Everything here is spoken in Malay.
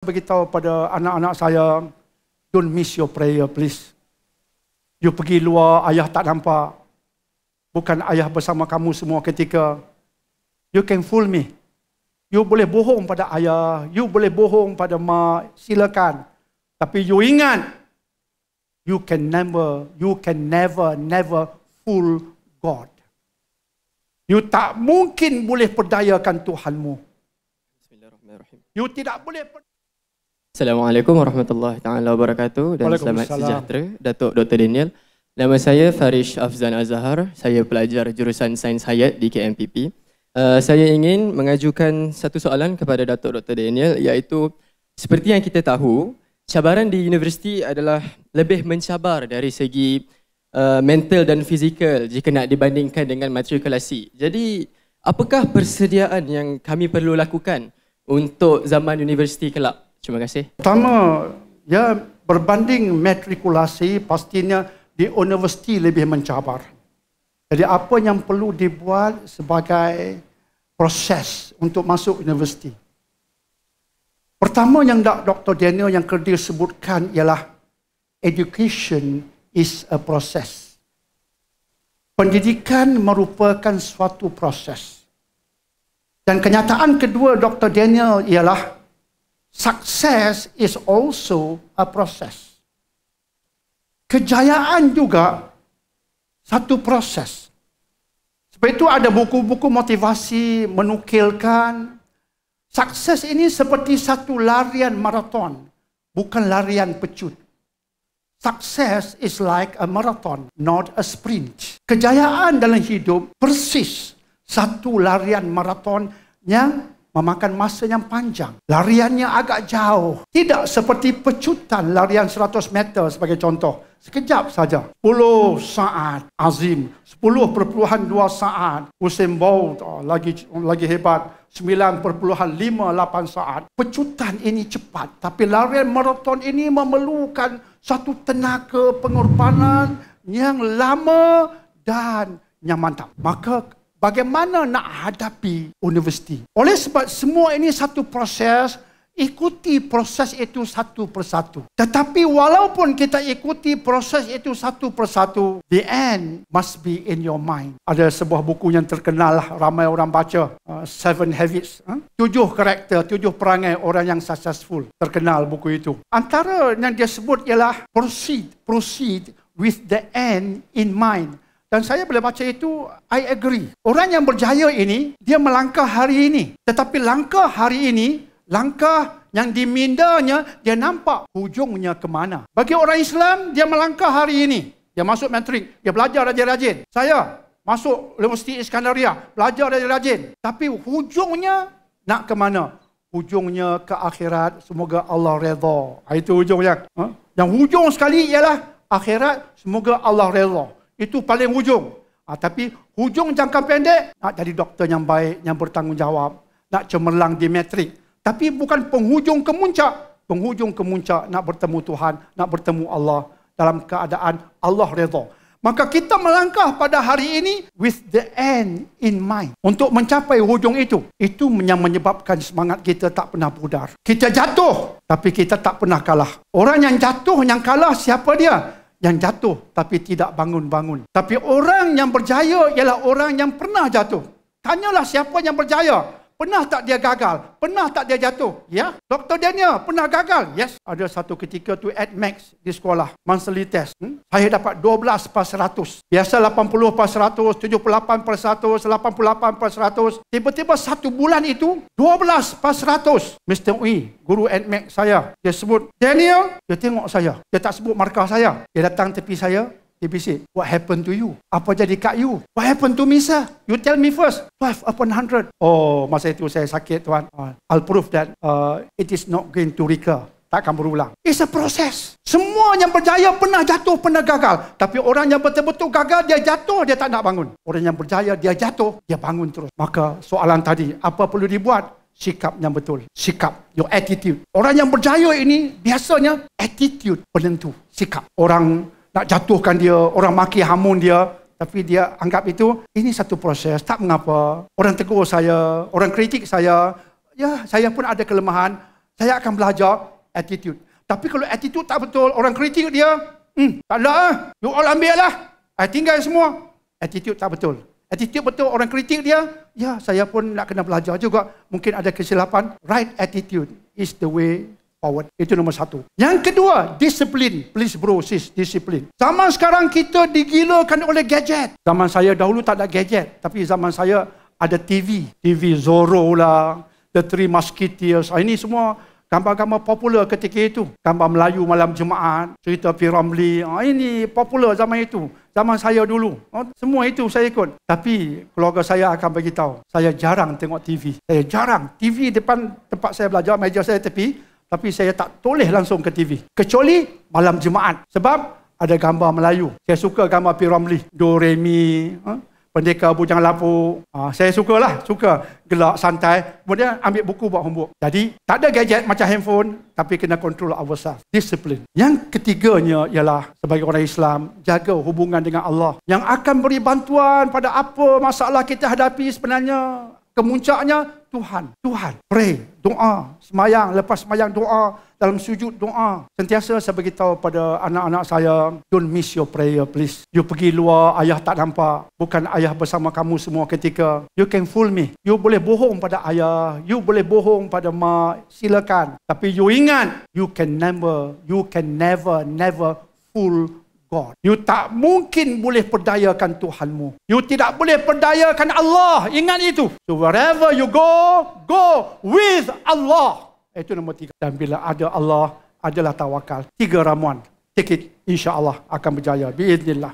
Beritahu pada anak-anak saya, don't miss your prayer please. You pergi luar, ayah tak nampak. Bukan ayah bersama kamu semua ketika. You can fool me. You boleh bohong pada ayah, you boleh bohong pada mak, silakan. Tapi you ingat, you can never fool God. You tak mungkin boleh perdayakan Tuhanmu. Bismillahirrahmanirrahim. You tidak boleh. Assalamualaikum warahmatullahi taala wabarakatuh dan selamat sejahtera Datuk Dr. Daniel. Nama saya Farish Afzan Azhar. Saya pelajar jurusan Sains Hayat di KMPP. Saya ingin mengajukan satu soalan kepada Datuk Dr. Daniel, iaitu seperti yang kita tahu, cabaran di universiti adalah lebih mencabar dari segi mental dan fizikal jika nak dibandingkan dengan matrikulasi. Jadi, apakah persediaan yang kami perlu lakukan untuk zaman universiti kelak? Terima kasih. Pertama, ya berbanding matrikulasi, pastinya di universiti lebih mencabar. Jadi apa yang perlu dibuat sebagai proses untuk masuk universiti? Pertama yang Dr. Daniel yang kerja sebutkan ialah education is a process. Pendidikan merupakan suatu proses. Dan kenyataan kedua Dr. Daniel ialah success is also a process. Kejayaan juga satu proses. Sebab itu ada buku-buku motivasi menukilkan sukses ini seperti satu larian maraton, bukan larian pecut. Success is like a marathon, not a sprint. Kejayaan dalam hidup persis satu larian maraton yang memakan masa yang panjang. Lariannya agak jauh. Tidak seperti pecutan larian 100 meter sebagai contoh. Sekejap saja. 10 saat Azim. 10.2 saat. Usain Bolt lagi hebat. 9.58 saat. Pecutan ini cepat. Tapi larian maraton ini memerlukan satu tenaga pengorbanan yang lama dan yang mantap. Maka bagaimana nak hadapi universiti? Oleh sebab semua ini satu proses, ikuti proses itu satu persatu. Tetapi walaupun kita ikuti proses itu satu persatu, the end must be in your mind. Ada sebuah buku yang terkenal lah, ramai orang baca, 7 Habits. 7 karakter, 7 perangai orang yang successful. Terkenal buku itu. Antara yang dia sebut ialah proceed with the end in mind. Dan saya boleh baca itu, I agree. Orang yang berjaya ini, dia melangkah hari ini. Tetapi langkah hari ini, langkah yang dimindanya, dia nampak hujungnya ke mana. Bagi orang Islam, dia melangkah hari ini. Dia masuk matrik, dia belajar rajin-rajin. Saya masuk Universiti Iskandaria, belajar rajin-rajin. Tapi hujungnya nak ke mana? Hujungnya ke akhirat, semoga Allah redha. Itu hujungnya. Yang hujung sekali ialah akhirat, semoga Allah redha. Itu paling hujung. Tapi hujung jangka pendek, nak jadi doktor yang baik, yang bertanggungjawab. Nak cemerlang di matrik. Tapi bukan penghujung ke muncak. Penghujung ke muncak nak bertemu Tuhan, nak bertemu Allah dalam keadaan Allah redha. Maka kita melangkah pada hari ini with the end in mind. Untuk mencapai hujung itu. Itu yang menyebabkan semangat kita tak pernah pudar. Kita jatuh, tapi kita tak pernah kalah. Orang yang jatuh, yang kalah, siapa dia? Yang jatuh tapi tidak bangun-bangun. Tapi orang yang berjaya ialah orang yang pernah jatuh. Tanyalah siapa yang berjaya. Pernah tak dia gagal? Pernah tak dia jatuh? Ya. Dr. Daniel pernah gagal? Yes. Ada satu ketika tu at max di sekolah. Monthly test. Saya dapat 12/100. Biasa 80/100, 78/100, 88/100. Tiba-tiba satu bulan itu 12/100. Mr. Ui, guru at max saya. Dia sebut, Daniel, dia tengok saya. Dia tak sebut markah saya. Dia datang tepi saya. Dia bisik, what happened to you? Apa jadi kat you? What happened to me, sir? You tell me first. 12/100. Oh, masa itu saya sakit, tuan. I'll prove that it is not going to recur. Takkan berulang. It's a process. Semua yang berjaya pernah jatuh, pernah gagal. Tapi orang yang betul-betul gagal, dia jatuh, dia tak nak bangun. Orang yang berjaya, dia jatuh, dia bangun terus. Maka soalan tadi, apa perlu dibuat? Sikap yang betul. Sikap, your attitude. Orang yang berjaya ini, biasanya attitude penentu. Sikap. Orang nak jatuhkan dia, orang maki hamun dia, tapi dia anggap itu, ini satu proses, tak mengapa. Orang tegur saya, orang kritik saya, ya saya pun ada kelemahan, Saya akan belajar attitude. Tapi kalau attitude tak betul, orang kritik dia, tak ada, you all ambil lah. Tinggal semua. Attitude tak betul. Attitude betul, orang kritik dia, ya saya pun nak kena belajar juga. Mungkin ada kesilapan. Right attitude is the way forward. Itu nombor satu. Yang kedua, disiplin. Please bro, sis, disiplin. Zaman sekarang kita digilakan oleh gadget. Zaman saya dahulu tak ada gadget. Tapi zaman saya ada TV. TV Zorro lah, The Three Musketeers. Ini semua gambar-gambar popular ketika itu. Gambar Melayu Malam Jumaat, cerita P. Ramlee. Ini popular zaman itu. Zaman saya dulu. Semua itu saya ikut. Tapi keluarga saya akan beritahu, saya jarang tengok TV. Saya jarang. TV depan tempat saya belajar, meja saya tepi. Tapi saya tak toleh langsung ke TV. Kecuali malam Jumaat. Sebab ada gambar Melayu. Saya suka gambar P. Ramlee. Do, Re, Mi. Pendekar Bujang Lapuk. Saya suka gelak, santai. Kemudian ambil buku buat homework. Jadi tak ada gadget macam handphone, tapi kena control ourselves. Disiplin. Yang ketiganya ialah sebagai orang Islam, jaga hubungan dengan Allah. Yang akan beri bantuan pada apa masalah kita hadapi sebenarnya. Kemuncaknya Tuhan. Pray, doa, semayang, lepas semayang doa, dalam sujud doa. Sentiasa saya beritahu pada anak-anak saya, don't miss your prayer please. You pergi luar, ayah tak nampak. Bukan ayah bersama kamu semua ketika. You can fool me. You boleh bohong pada ayah, you boleh bohong pada mak, silakan. Tapi you ingat, you can never fool God. You tak mungkin boleh perdayakan Tuhanmu. You tidak boleh perdayakan Allah. Ingat itu. So wherever you go with Allah. Itu nombor 3. Dan bila ada Allah, adalah tawakal. 3 ramuan. Take it. InsyaAllah akan berjaya. Biiznillah.